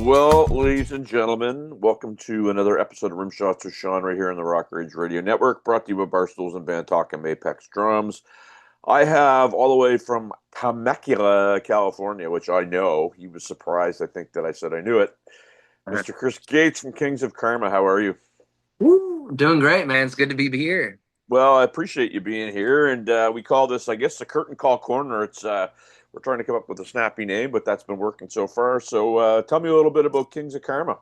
Well, ladies and gentlemen, welcome to another episode of Rimshots with Sean right here on the Rock Rage Radio Network, brought to you by Barstools and Bandtalk and Apex Drums. I have all the way from Temecula, California, which I know. He was surprised, I think, that I said I knew it. Mr. Chris Gates from Kings of Karma. How are you? Woo, doing great, man. It's good to be here. Well, I appreciate you being here, and we call this, I guess, the Curtain Call Corner. It's we're trying to come up with a snappy name, but that's been working so far. So, tell me a little bit about Kings of Karma.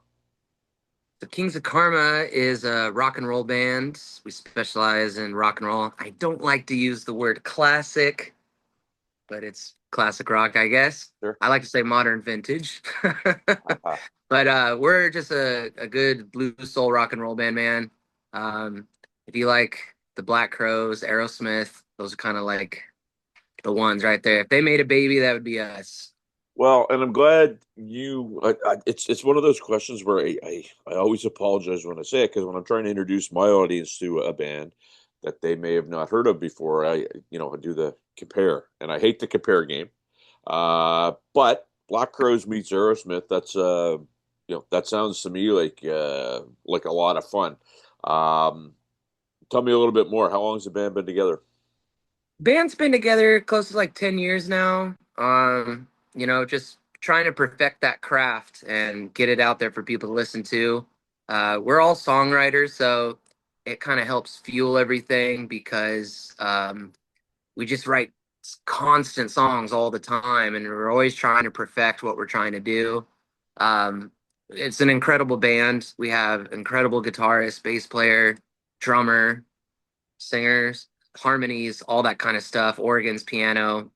The Kings of Karma is a rock and roll band. We specialize in rock and roll. I don't like to use the word classic, but it's classic rock, I guess. Sure. I like to say modern vintage. Uh, But we're just a good blues soul rock and roll band, man. If you like the Black Crowes, Aerosmith, those are kind of like the ones right there. If they made a baby, that would be us. well, and I'm glad you. It's one of those questions where I always apologize when I say it because when I'm trying to introduce my audience to a band that they may have not heard of before, I do the compare, and I hate the compare game. But Black Crowes meets Aerosmith. That sounds to me like a lot of fun. Um, Tell me a little bit more. How long has the band been together? Band's been together close to like 10 years now. Just trying to perfect that craft and get it out there for people to listen to. We're all songwriters, so it kind of helps fuel everything because we just write constant songs all the time, and we're always trying to perfect what we're trying to do. It's an incredible band. We have incredible guitarist, bass player, drummer, singers, harmonies, all that kind of stuff, organs, piano.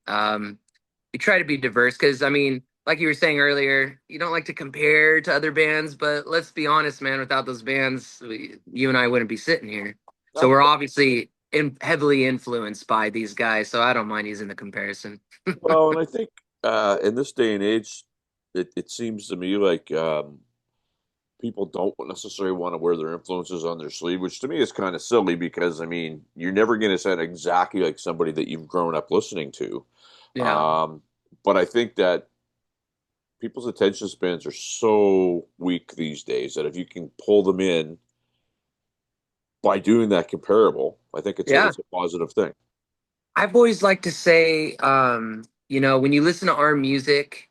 We try to be diverse because, I mean, like you were saying earlier, you don't like to compare to other bands, but let's be honest, man, without those bands, you and I wouldn't be sitting here. So we're obviously heavily influenced by these guys, so I don't mind using the comparison. Well, and I think in this day and age, it seems to me like people don't necessarily want to wear their influences on their sleeve, which to me is kind of silly because I mean, you're never going to sound exactly like somebody that you've grown up listening to. Yeah. Um, but I think that people's attention spans are so weak these days that if you can pull them in by doing that comparable, I think Yeah. it's a positive thing. I've always liked to say, when you listen to our music,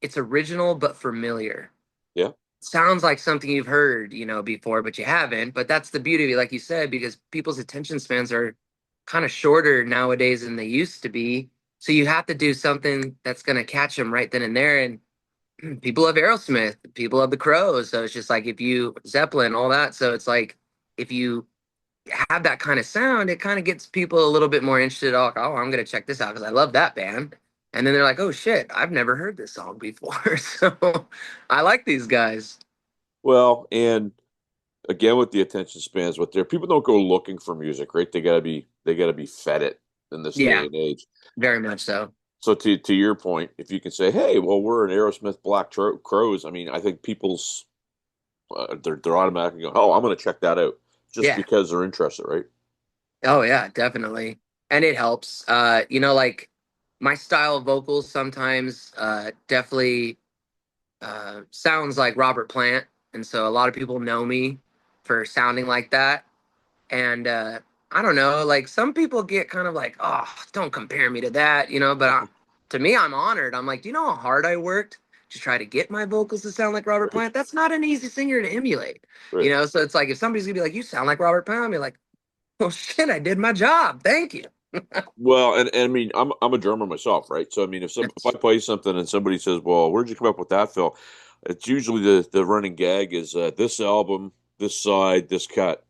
it's original but familiar. Yeah. Sounds like something you've heard, before, but you haven't. But that's the beauty of it, like you said, because people's attention spans are kind of shorter nowadays than they used to be. So you have to do something that's going to catch them right then and there. And people love Aerosmith, people love the Crows. So it's just like if you Zeppelin, all that. So it's like if you have that kind of sound, it kind of gets people a little bit more interested. Oh, I'm going to check this out because I love that band. And then they're like, oh shit, I've never heard this song before. So I like these guys. Well, and again with the attention spans, what there people don't go looking for music, right? They gotta be fed it in this day Yeah, and age. very much so. So to your point, if you can say, hey, well, we're an Aerosmith Crows, I mean, I think people's they're automatically going, oh, I'm going to check that out just Yeah. because they're interested, right? Oh yeah, definitely. And it helps. Like my style of vocals sometimes definitely sounds like Robert Plant. And so a lot of people know me for sounding like that. And I don't know, like some people get kind of like, oh, don't compare me to that, to me, I'm honored. I'm like, do you know how hard I worked to try to get my vocals to sound like Robert Right, Plant? That's not an easy singer to emulate, right. So it's like if somebody's gonna be like, you sound like Robert Plant, I'll be like, well, shit, I did my job. Thank you. Well, and I mean, I'm a drummer myself, right? So I mean, if I That's play something and somebody says, "Well, where'd you come up with that, Phil?" It's usually the running gag is this album, this side, this cut,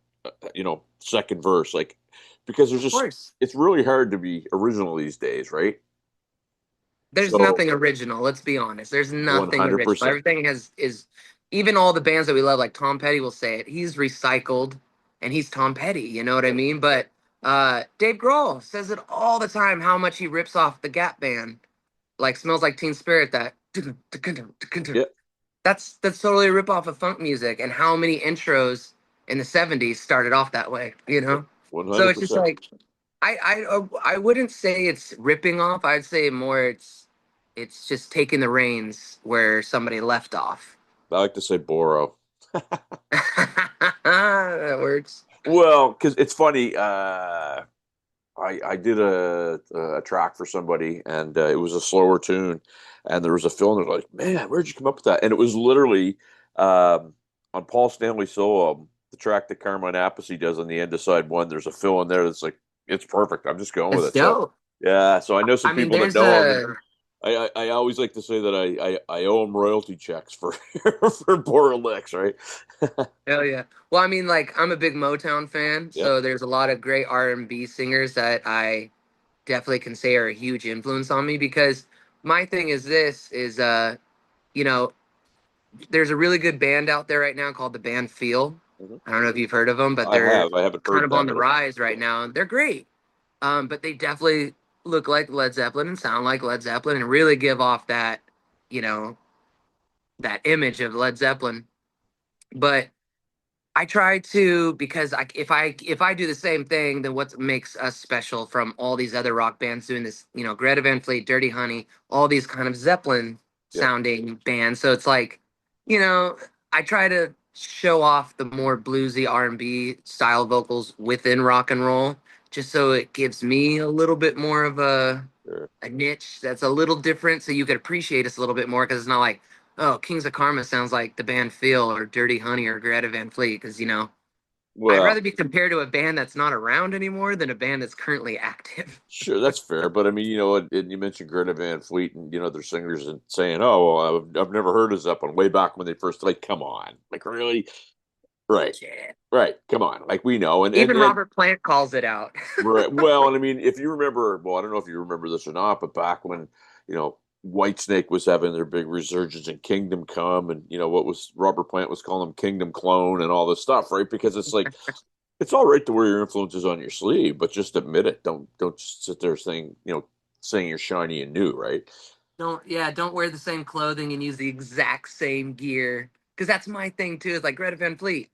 second verse, like because there's of just course. it's really hard to be original these days, right? There's So nothing original. Let's be honest. There's nothing original. 100%. Everything is even all the bands that we love, like Tom Petty will say it. He's recycled and he's Tom Petty, you know what I mean? But Dave Grohl says it all the time how much he rips off the Gap band. Like Smells Like Teen Spirit, that Yeah, that's totally a rip off of funk music and how many intros in the 70s started off that way. So it's just 100%. like I wouldn't say it's ripping off. I'd say more it's It's just taking the reins where somebody left off. I like to say Boro. That works. Well, because it's funny. I did a track for somebody, and it was a slower tune, and there was a fill, and they're like, "Man, where'd you come up with that?" And it was literally on Paul Stanley solo, the track that Carmine Appice does on the end of side one. There's a fill in there that's like it's perfect. I'm just going with It's it. So dope. yeah, so I know some I mean, people that there's know him, and a I always like to say that I owe him royalty checks for for Bora Licks, right? hell yeah. Well, I mean, like I'm a big Motown fan, Yep. so there's a lot of great R&B singers that I definitely can say are a huge influence on me because my thing is this is you know, there's a really good band out there right now called the band Feel. Mhm. I don't know if you've heard of them, but I they're have. I haven't kind heard of on them, the but rise right yeah, now. They're great. But they definitely look like Led Zeppelin and sound like Led Zeppelin and really give off that, you know, that image of Led Zeppelin. But I try to because if I do the same thing, then what makes us special from all these other rock bands doing this? You know, Greta Van Fleet, Dirty Honey, all these kind of Zeppelin yep, sounding bands. So it's like, you know, I try to show off the more bluesy R&B style vocals within rock and roll, just so it gives me a little bit more of sure. a niche that's a little different, so you could appreciate us a little bit more because it's not like oh, Kings of Karma sounds like the band Feel or Dirty Honey or Greta Van Fleet because I'd Well, rather be compared to a band that's not around anymore than a band that's currently active. sure, that's fair, but I mean, and you mentioned Greta Van Fleet, and their singers and saying, "Oh, well, I've never heard of Zeppelin." Way back when they first, like, come on, like, really, right, Yeah. right, come on, like, we know, Even and Robert Plant calls it out. right, well, and I mean, if you remember, well, I don't know if you remember this or not, but back when Whitesnake was having their big resurgence in Kingdom Come, and what was Robert Plant was calling them Kingdom Clone and all this stuff, right? Because it's like it's all right to wear your influences on your sleeve, but just admit it. Don't just sit there saying you're shiny and new, right? Don't wear the same clothing and use the exact same gear because that's my thing too. It's like Greta Van Fleet,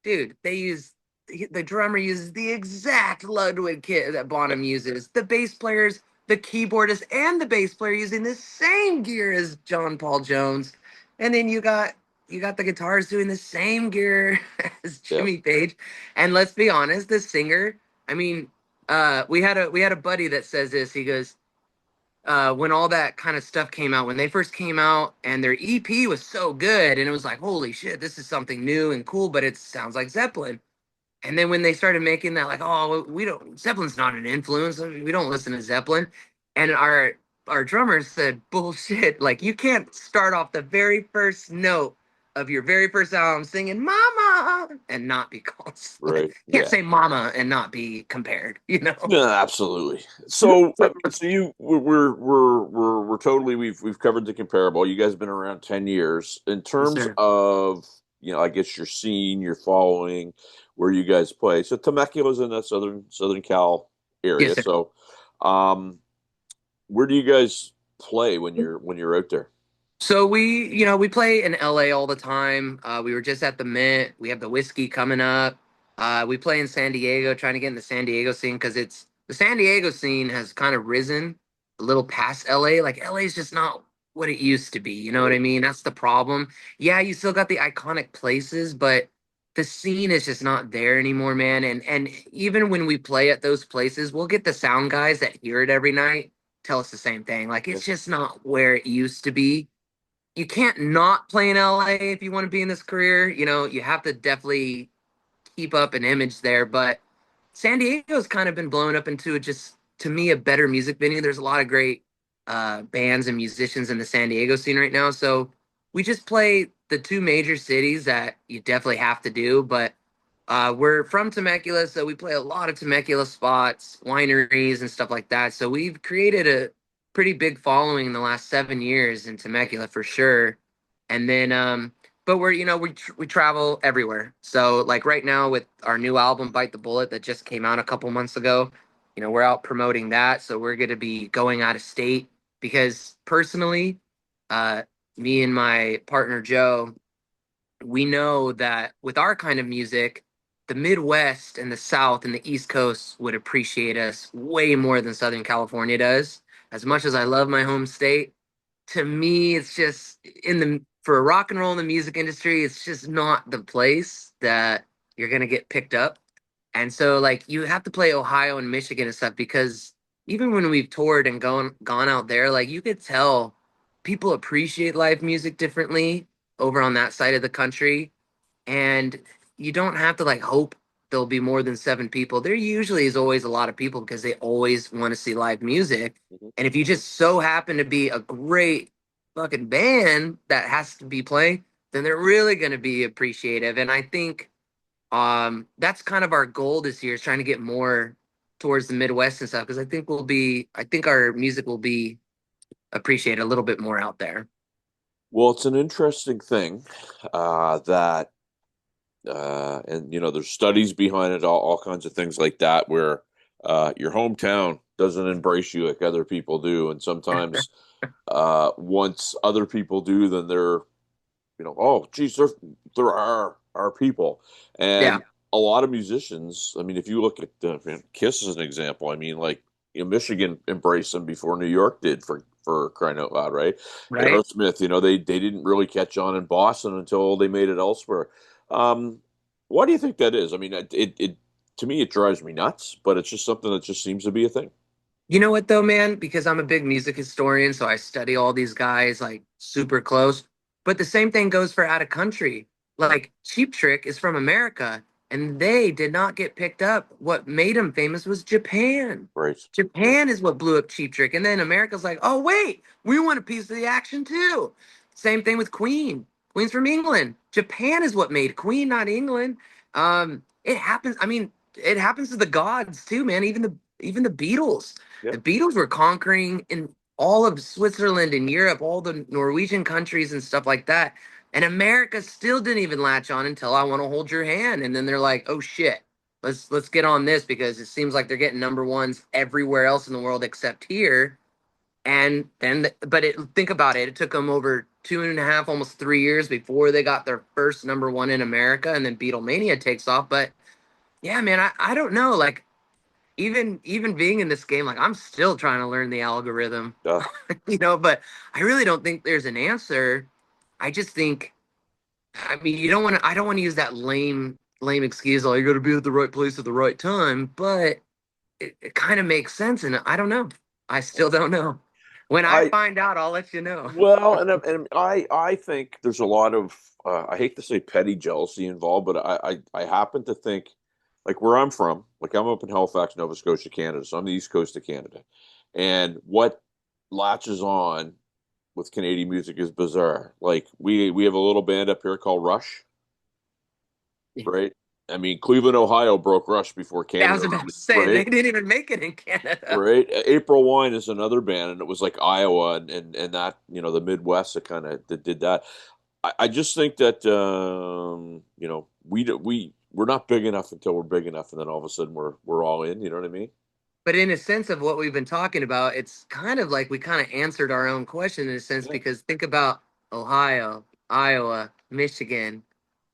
dude. The drummer uses the exact Ludwig kit that Yep. Bonham uses. The bass players, the keyboardist, and the bass player using the same gear as John Paul Jones, and then you got the guitars doing the same gear as Yep. Jimmy Page. And let's be honest, the singer. I mean, we had a buddy that says this. He goes, when all that kind of stuff came out, when they first came out, and their EP was so good, and it was like, holy shit, this is something new and cool, but it sounds like Zeppelin. And then when they started making that, like, oh, we don't, Zeppelin's not an influence. We don't listen to Zeppelin. And our drummer said, bullshit. Like, you can't start off the very first note of your very first album singing "Mama" and not be called. Like, Right. can't Yeah. say "Mama" and not be compared. You know. Yeah, absolutely. So, so we're totally we've covered the comparable. You guys have been around 10 years in Yes, terms sir. of I guess your scene, your following, where you guys play. So Temecula's in that Southern Cal Yes, area. sir. So, um, where do you guys play when you're out there? So we play in LA all the time. We were just at the Mint. We have the whiskey coming up. We play in San Diego, trying to get in the San Diego scene because it's the San Diego scene has kind of risen a little past LA. Like LA is just not what it used to be. You know what I Right. mean? That's the problem. Yeah, you still got the iconic places, but the scene is just not there anymore, man. And even when we play at those places, we'll get the sound guys that hear it every night tell us the same thing. Like Yeah. it's just not where it used to be. You can't not play in LA if you want to be in this career. You know, you have to definitely keep up an image there. But San Diego's kind of been blown up into just to me a better music venue. There's a lot of great bands and musicians in the San Diego scene right now. So we just play the two major cities that you definitely have to do. But we're from Temecula, so we play a lot of Temecula spots, wineries, and stuff like that. So we've created a pretty big following in the last 7 years in Temecula for sure. And then, but we travel everywhere. So like right now with our new album, Bite the Bullet, that just came out a couple months ago, we're out promoting that. So we're going to be going out of state because personally, uh, me and my partner Joe we know that with our kind of music, the Midwest and the South and the East Coast would appreciate us way more than Southern California does. As much as I love my home state, to me, it's just in the for rock and roll in the music industry, it's just not the place that you're gonna get picked up. And so like you have to play Ohio and Michigan and stuff because even when we've toured and gone out there, like you could tell people appreciate live music differently over on that side of the country. And you don't have to like hope there'll be more than 7 people. There usually is always a lot of people because they always want to see live music. Mhm. And if you just so happen to be a great fucking band that has to be playing, then they're really going to be appreciative. And I think that's kind of our goal this year is trying to get more towards the Midwest and stuff because I think our music will be appreciated a little bit more out there. Well, it's an interesting thing that and there's studies behind it, all kinds of things like that, where your hometown doesn't embrace you like other people do, and sometimes once other people do, then they're oh geez, they're our people, Yeah, and a lot of musicians. I mean, if you look at Kiss as an example, I mean, like Michigan embraced them before New York did for crying out loud, right? right. Aerosmith, they didn't really catch on in Boston until they made it elsewhere. Um, why do you think that is? I mean, it to me it drives me nuts, but it's just something that just seems to be a thing. You know what though, man? Because I'm a big music historian, so I study all these guys like super close. But the same thing goes for out of country. Like Cheap Trick is from America, and they did not get picked up. What made them famous was Japan. Right. Yeah. Japan is what blew up Cheap Trick, and then America's like, oh wait, we want a piece of the action too. Same thing with Queen. Queen's from England. Japan is what made Queen, not England. It happens. I mean, it happens to the gods too, man. Even the Beatles. Yeah. The Beatles were conquering in all of Switzerland and Europe, all the Norwegian countries and stuff like that. And America still didn't even latch on until I Want to Hold Your Hand. And then they're like, oh shit, let's get on this because it seems like they're getting number ones everywhere else in the world except here. And then, but think about it. It took them over 2.5, almost 3 years before they got their first number one in America, and then Beatlemania takes off. But yeah, man, I don't know. Like even being in this game, like I'm still trying to learn the algorithm, Uh, but I really don't think there's an answer. I just think, I mean, I don't want to use that lame excuse, like you got to be at the right place at the right time, but it kind of makes sense. And I don't know. I still don't know. When I I find out, I'll let you know. Well, and I think there's a lot of I hate to say petty jealousy involved, but I happen to think like where I'm from, like I'm up in Halifax, Nova Scotia, Canada, so I'm the east coast of Canada, and what latches on with Canadian music is bizarre. Like we have a little band up here called Rush, right? I mean, Cleveland, Ohio broke Rush before I Canada was about to did, say they right? didn't even make it in Canada. Right. April Wine is another band, and it was like Iowa and that, the Midwest that kind of did that. I just think that we're not big enough until we're big enough, and then all of a sudden we're all in. You know what I mean? But in a sense of what we've been talking about, it's kind of like we kind of answered our own question in a sense Yeah. because think about Ohio, Iowa, Michigan.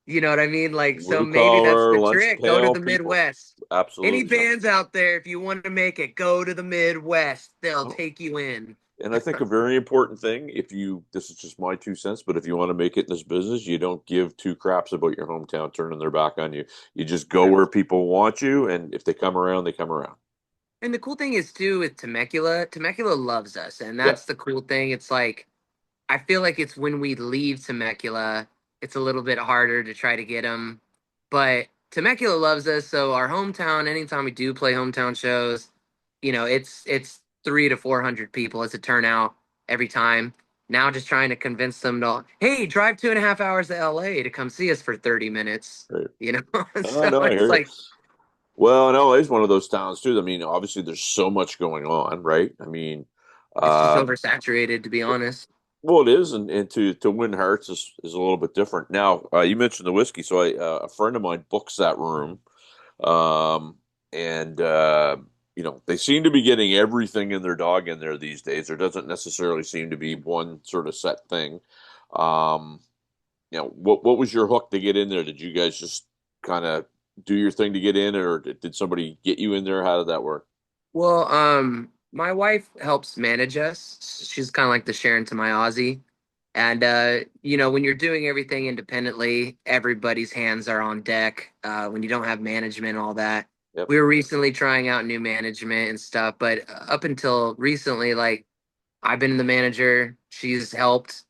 You know what I mean? Like, so Blue maybe that's collar, the lunch trick. Go to pail the people. Midwest. Any Absolutely. bands out there, if you want to make it, go to the Midwest. They'll Oh, take you in. and I think a very important thing, this is just my 2 cents, but if you want to make it in this business, you don't give two craps about your hometown turning their back on you. You just go Yeah. where people want you, and if they come around, they come around. And the cool thing is too with Temecula loves us, and Yeah. that's the cool thing. It's like I feel like it's when we leave Temecula, it's a little bit harder to try to get them. But Temecula loves us, so our hometown. Anytime we do play hometown shows, it's 300 to 400 people as a turnout every time. Now just trying to convince them to, hey, drive 2.5 hours to LA to come see us for 30 minutes. Right. Oh, So no, I it's hear you. like Well, and LA is one of those towns too. I mean, obviously there's so much going on, right? I mean, it's just uh, oversaturated, to be honest. well, it is, and to win hearts is a little bit different. Now, you mentioned the whiskey, so a friend of mine books that room, um, and they seem to be getting everything in their dog in there these days. There doesn't necessarily seem to be one sort of set thing. Um, what was your hook to get in there? Did you guys just kind of do your thing to get in, or did somebody get you in there? How did that work? Well, My wife helps manage us. She's kind of like the Sharon to my Ozzy. And when you're doing everything independently, everybody's hands are on deck. When you don't have management and all that. Yep. We were recently trying out new management and stuff, but up until recently, like I've been the manager, she's helped.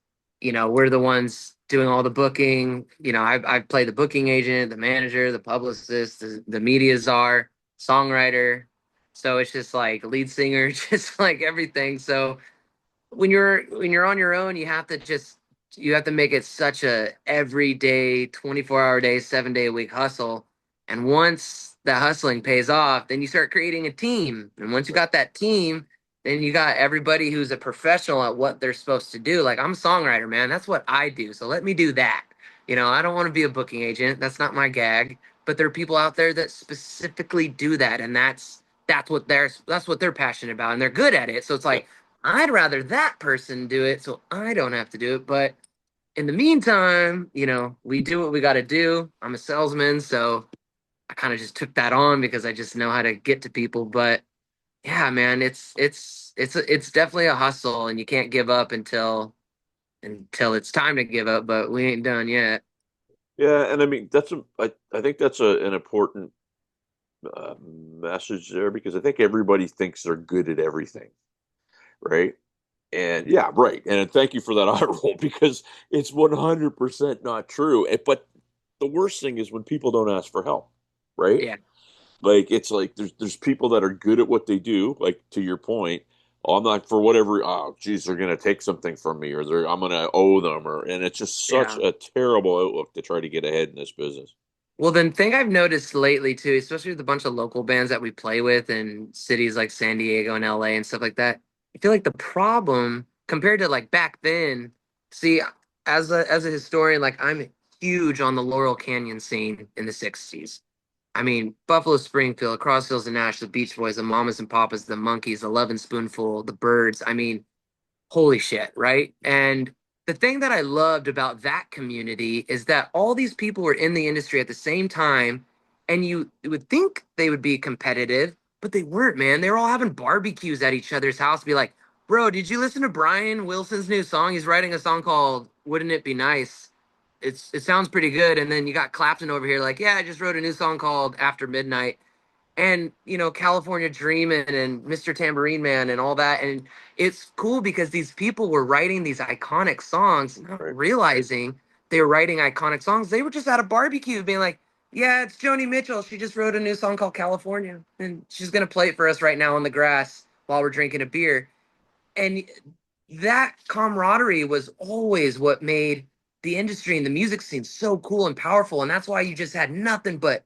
We're the ones doing all the booking. I've played the booking agent, the manager, the publicist, the media czar, songwriter. So it's just like lead singer, just like everything. So when you're on your own, you have to make it such a everyday 24-hour day, 7-day a week hustle. And once that hustling pays off, then you start creating a team. And once you got that team, then you got everybody who's a professional at what they're supposed to do. Like I'm a songwriter, man. That's what I do. So let me do that. I don't want to be a booking agent. That's not my gag. But there are people out there that specifically do that, and that's what they're passionate about, and they're good at it. So it's Yep. like I'd rather that person do it so I don't have to do it. But in the meantime, we do what we got to do. I'm a salesman, so I kind of just took that on because I just know how to get to people. But yeah, man, it's definitely a hustle, and you can't give up until it's time to give up. But we ain't done yet. Yeah, and I mean I think that's an important message there because I think everybody thinks they're good at everything, right? And yeah, right. And thank you for that eye roll because it's 100% not true. But the worst thing is when people don't ask for help, right? Yeah, Like it's like there's people that are good at what they do, like to your point. Oh, I'm not for whatever. Oh, geez, they're gonna take something from me, or I'm gonna owe them, and it's just such yeah. a terrible outlook to try to get ahead in this business. Well, then thing I've noticed lately too, especially with a bunch of local bands that we play with in cities like San Diego and LA and stuff like that, I feel like the problem compared to like back then, see, as a historian, like I'm huge on the Laurel Canyon scene in the 60s. I mean, Buffalo Springfield, Cross Hills and Nash, the Beach Boys, the Mamas and Papas, the Monkees, the Lovin' Spoonful, the Birds. I mean, holy shit, right? And the thing that I loved about that community is that all these people were in the industry at the same time, and you would think they would be competitive, but they weren't, man. They were all having barbecues at each other's house, be like, bro, did you listen to Brian Wilson's new song? He's writing a song called Wouldn't It Be Nice? It sounds pretty good. And then you got Clapton over here, like, yeah, I just wrote a new song called After Midnight, and California Dreamin' and Mr. Tambourine Man and all that. And it's cool because these people were writing these iconic songs, not Right. realizing they were writing iconic songs. They were just at a barbecue being like, yeah, it's Joni Mitchell. She just wrote a new song called California, and she's gonna play it for us right now on the grass while we're drinking a beer. And that camaraderie was always what made the industry and the music scene so cool and powerful. And that's why you just had nothing but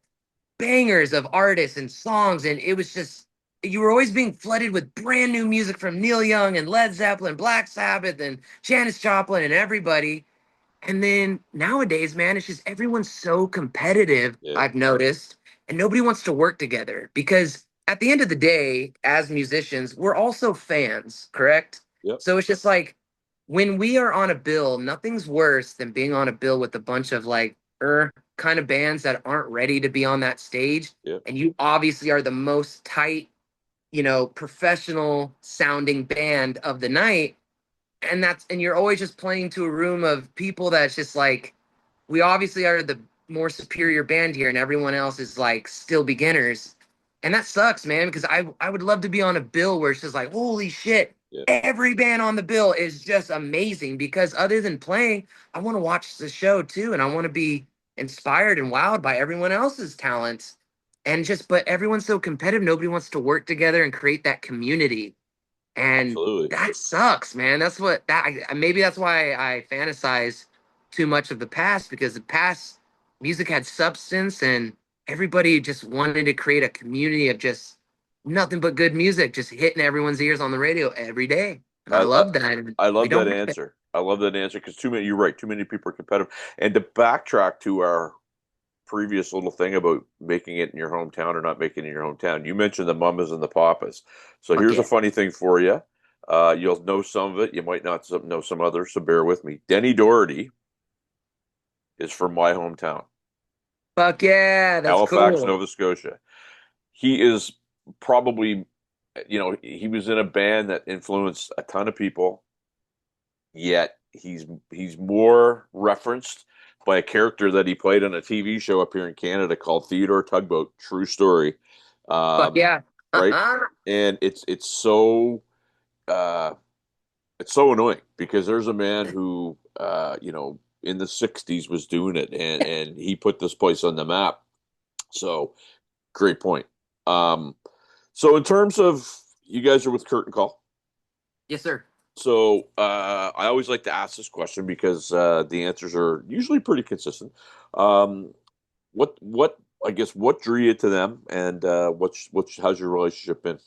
bangers of artists and songs, and it was just you were always being flooded with brand new music from Neil Young and Led Zeppelin, Black Sabbath, and Janis Joplin, and everybody. And then nowadays, man, it's just everyone's so competitive, Yeah. I've noticed, and nobody wants to work together because at the end of the day, as musicians, we're also fans, correct? Yep. So it's just like when we are on a bill, nothing's worse than being on a bill with a bunch of like kind of bands that aren't ready to be on that stage. Yep. And you obviously are the most tight, professional sounding band of the night, and you're always just playing to a room of people that's just like we obviously are the more superior band here and everyone else is like still beginners, and that sucks, man, because I would love to be on a bill where it's just like holy shit, Yeah. every band on the bill is just amazing, because other than playing, I want to watch the show too, and I want to be inspired and wowed by everyone else's talents. And just but everyone's so competitive, nobody wants to work together and create that community, and Absolutely. that sucks, man. That's what that maybe that's why I fantasize too much of the past, because the past music had substance and everybody just wanted to create a community of just nothing but good music just hitting everyone's ears on the radio every day. And I I, I love that. And I we love don't that have it. answer. I love that answer because too many. You're right. Too many people are competitive. And to backtrack to our previous little thing about making it in your hometown or not making it in your hometown, you mentioned the mamas and the papas. So Fuck here's a yeah. funny thing for you. You'll know some of it. You might not know some others. So bear with me. Denny Doherty is from my hometown, Fuck yeah. That's Halifax, cool. Nova Scotia. He is probably he was in a band that influenced a ton of people, yet he's more referenced by a character that he played on a TV show up here in Canada called Theodore Tugboat. True story. Fuck Um, yeah. right? And uh it's so annoying because there's a man who in the 60s was doing it, and he put this place on the map. So great point. Um so in terms of, you guys are with Curtain Call. Yes, sir. So I always like to ask this question because the answers are usually pretty consistent. Um, what I guess what drew you to them, and what's how's your relationship been?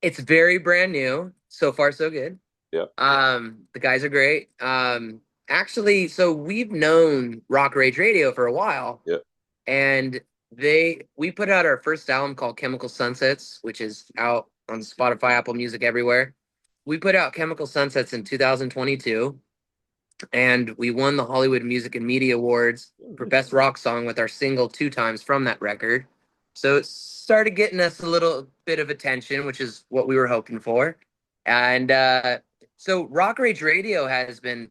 It's very brand new. So far, so good. Yeah, The guys are great. Actually, so we've known Rock Rage Radio for a while, yeah. and we put out our first album called Chemical Sunsets, which is out on Spotify, Apple Music, everywhere. We put out Chemical Sunsets in 2022, and we won the Hollywood Music and Media Awards Oh, for nice. Best Rock Song with our single two times from that record. So it started getting us a little bit of attention, which is what we were hoping for. And so Rock Rage Radio has been,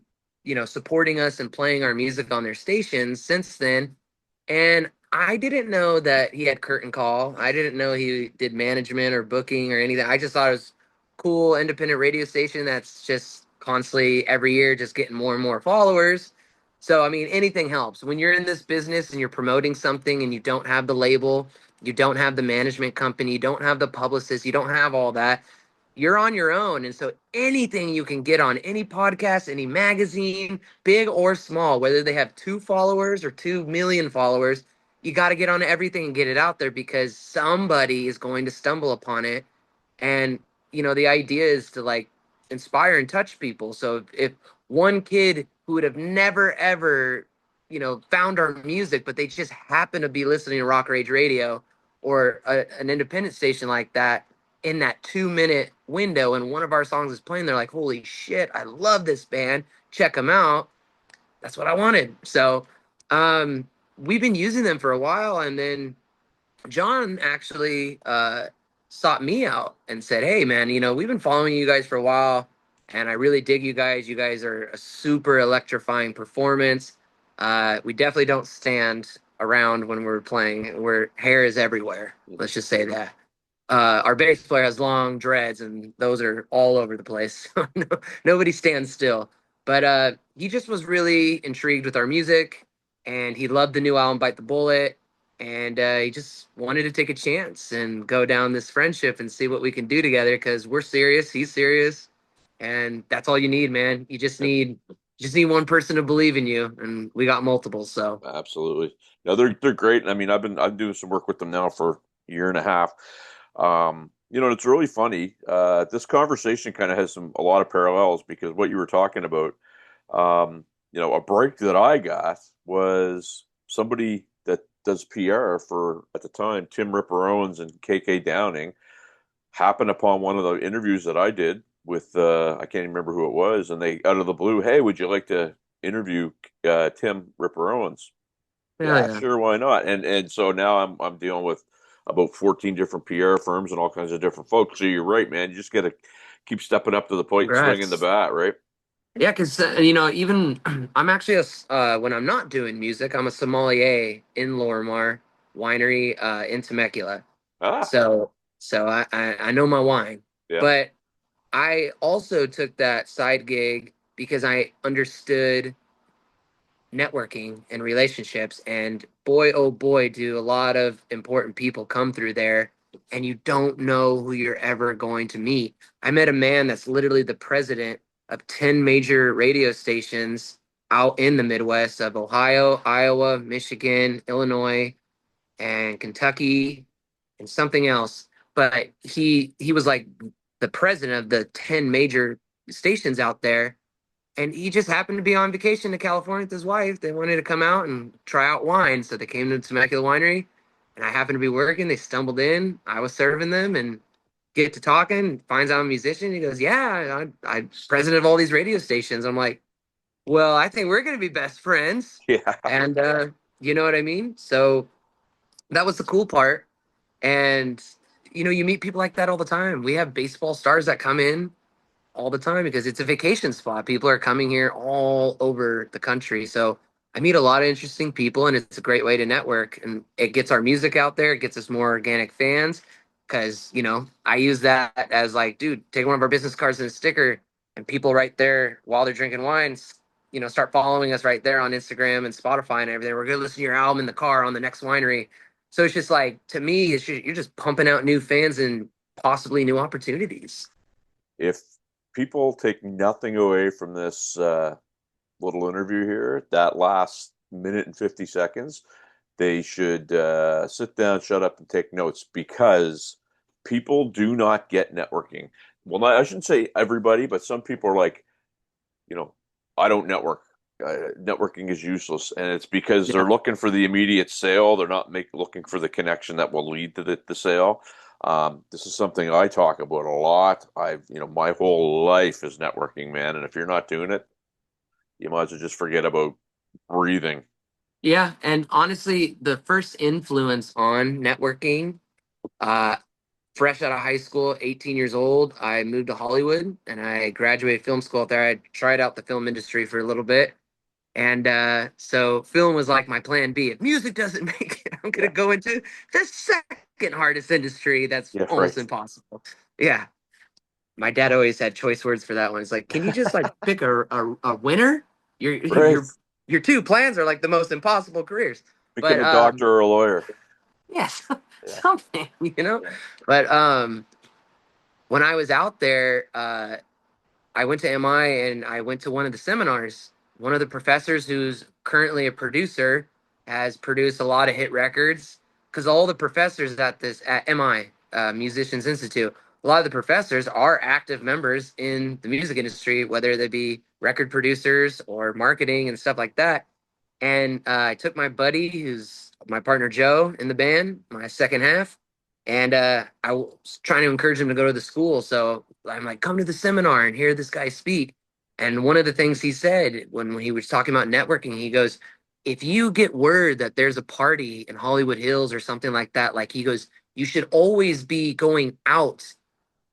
supporting us and playing our music on their stations since then. And I didn't know that he had curtain call. I didn't know he did management or booking or anything. I just thought it was cool independent radio station that's just constantly every year just getting more and more followers. So I mean anything helps. When you're in this business and you're promoting something and you don't have the label, you don't have the management company, you don't have the publicist, you don't have all that, you're on your own. And so anything you can get on any podcast, any magazine, big or small, whether they have 2 followers or 2 million followers, you got to get on everything and get it out there because somebody is going to stumble upon it. And, the idea is to like inspire and touch people. So if one kid who would have never, ever, found our music, but they just happen to be listening to Rock Rage Radio or an independent station like that, in that 2 minute window and one of our songs is playing, they're like, holy shit, I love this band. Check them out. That's what I wanted. So um, we've been using them for a while. And then John actually sought me out and said, hey, man, we've been following you guys for a while and I really dig you guys. You guys are a super electrifying performance. We definitely don't stand around when we're playing. Hair is everywhere. Let's just say that. Our bass player has long dreads, and those are all over the place. Nobody stands still. But he just was really intrigued with our music, and he loved the new album, Bite the Bullet. And he just wanted to take a chance and go down this friendship and see what we can do together because we're serious, he's serious, and that's all you need, man. You just need one person to believe in you, and we got multiple. So Absolutely. No, they're great. I mean, I'm doing some work with them now for a year and a half. And it's really funny. This conversation kind of has a lot of parallels because what you were talking about, a break that I got was somebody that does PR for, at the time, Tim Ripper Owens and KK Downing happened upon one of the interviews that I did with I can't even remember who it was, and they out of the blue, hey, would you like to interview Tim Ripper Owens? hell Yeah, yeah, sure, why not? And so now I'm dealing with about 14 different PR firms and all kinds of different folks. So you're right, man. You just got to keep stepping up to the plate and swinging the congrats. bat, right? Yeah, because even I'm actually when I'm not doing music, I'm a sommelier in Lorimar Winery in Temecula. Ah, So I know my wine, yeah. but I also took that side gig because I understood networking and relationships. And boy, oh boy, do a lot of important people come through there, and you don't know who you're ever going to meet. I met a man that's literally the president of 10 major radio stations out in the Midwest of Ohio, Iowa, Michigan, Illinois, and Kentucky, and something else. But he was like the president of the 10 major stations out there, and he just happened to be on vacation to California with his wife. They wanted to come out and try out wine, so they came to Temecula Winery, and I happened to be working. They stumbled in. I was serving them, and get to talking. Finds out I'm a musician. He goes, "Yeah, I'm president of all these radio stations." I'm like, "Well, I think we're gonna be best friends," Yeah. and you know what I mean. So that was the cool part, and you meet people like that all the time. We have baseball stars that come in all the time because it's a vacation spot. People are coming here all over the country. So I meet a lot of interesting people, and it's a great way to network. And it gets our music out there, it gets us more organic fans. Because, I use that as like, dude, take one of our business cards and a sticker, and people right there while they're drinking wines, start following us right there on Instagram and Spotify and everything. We're going to listen to your album in the car on the next winery. So it's just like, to me, you're just pumping out new fans and possibly new opportunities. If people take nothing away from this little interview here, that last minute and 50 seconds, they should sit down, shut up, and take notes because people do not get networking. Well, I shouldn't say everybody, but some people are like, you know, I don't network. Networking is useless, and it's because they're Yeah. looking for the immediate sale. They're not looking for the connection that will lead to the sale. This is something I talk about a lot. My whole life is networking, man. And if you're not doing it, you might as well just forget about breathing. Yeah, and honestly, the first influence on networking, uh, fresh out of high school, 18 years old, I moved to Hollywood and I graduated film school out there. I tried out the film industry for a little bit. And so film was like my plan B. If music doesn't make it, I'm gonna Yeah, go into the second hardest industry that's yeah, right, almost impossible. Yeah. My dad always had choice words for that one. It's like, can you just like pick a winner? Your right. your your two plans are like the most impossible careers. But Become a doctor or a lawyer. yes, Yeah, something, you know. yeah, But when I was out there, I went to MI and I went to one of the seminars. One of the professors, who's currently a producer, has produced a lot of hit records. Because all the professors at MI, Musicians Institute, a lot of the professors are active members in the music industry, whether they be record producers or marketing and stuff like that. And I took my buddy, who's my partner Joe in the band, my second half, and I was trying to encourage him to go to the school. So I'm like, come to the seminar and hear this guy speak. And one of the things he said when he was talking about networking, he goes, if you get word that there's a party in Hollywood Hills or something like that, like he goes, you should always be going out,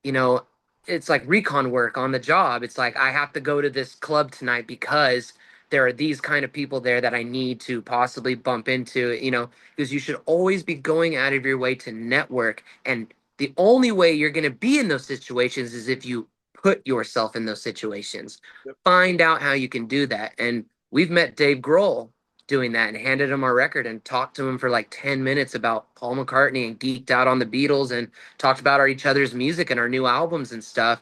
you know, it's like recon work on the job. It's like I have to go to this club tonight because there are these kind of people there that I need to possibly bump into, because you should always be going out of your way to network. And the only way you're going to be in those situations is if you put yourself in those situations. yep. Find out how you can do that. And we've met Dave Grohl doing that and handed him our record and talked to him for like 10 minutes about Paul McCartney and geeked out on the Beatles and talked about each other's music and our new albums and stuff,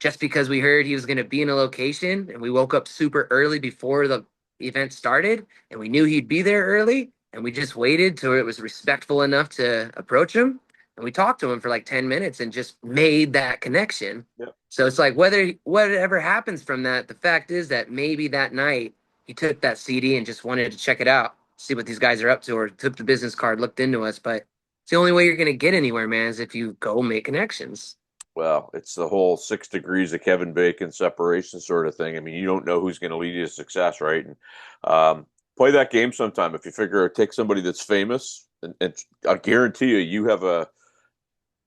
just because we heard he was going to be in a location and we woke up super early before the event started and we knew he'd be there early and we just waited till it was respectful enough to approach him, and we talked to him for like 10 minutes and just made that connection. Yep. So it's like whatever happens from that, the fact is that maybe that night he took that CD and just wanted to check it out, see what these guys are up to, or took the business card, looked into us. But it's the only way you're going to get anywhere, man, is if you go make connections. Well, it's the whole 6 degrees of Kevin Bacon separation sort of thing. I mean, you don't know who's going to lead you to success, right? And play that game sometime. If you figure take somebody that's famous, and I guarantee you, you have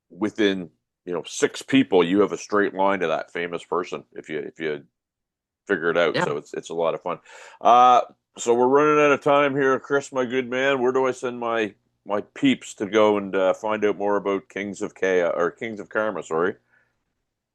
within 6 people, you have a straight line to that famous person if you figure it out. Yeah. So it's a lot of fun. Uh, so we're running out of time here, Chris, my good man. Where do I send my peeps to go and find out more about Kings of Chaos or Kings of Karma? Sorry.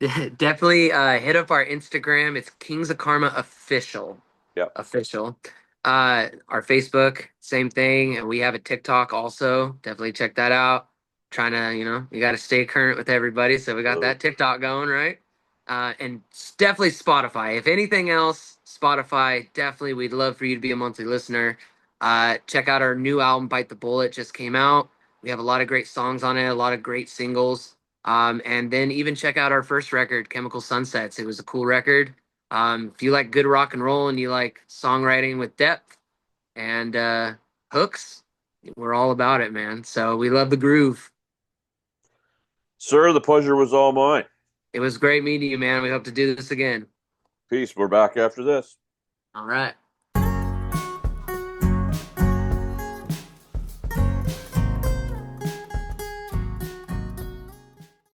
Definitely hit up our Instagram. It's Kings of Karma official. Yeah. Official. Our Facebook, same thing. And we have a TikTok also. Definitely check that out. Trying to, you got to stay current with everybody. So we got Hello. that TikTok going, right? And definitely Spotify. If anything else, Spotify, definitely we'd love for you to be a monthly listener. Check out our new album, Bite the Bullet, just came out. We have a lot of great songs on it, a lot of great singles. And then even check out our first record, Chemical Sunsets. It was a cool record. If you like good rock and roll and you like songwriting with depth and hooks, we're all about it, man. So we love the groove. Sir, the pleasure was all mine. It was great meeting you, man. We hope to do this again. Peace. We're back after this. All right.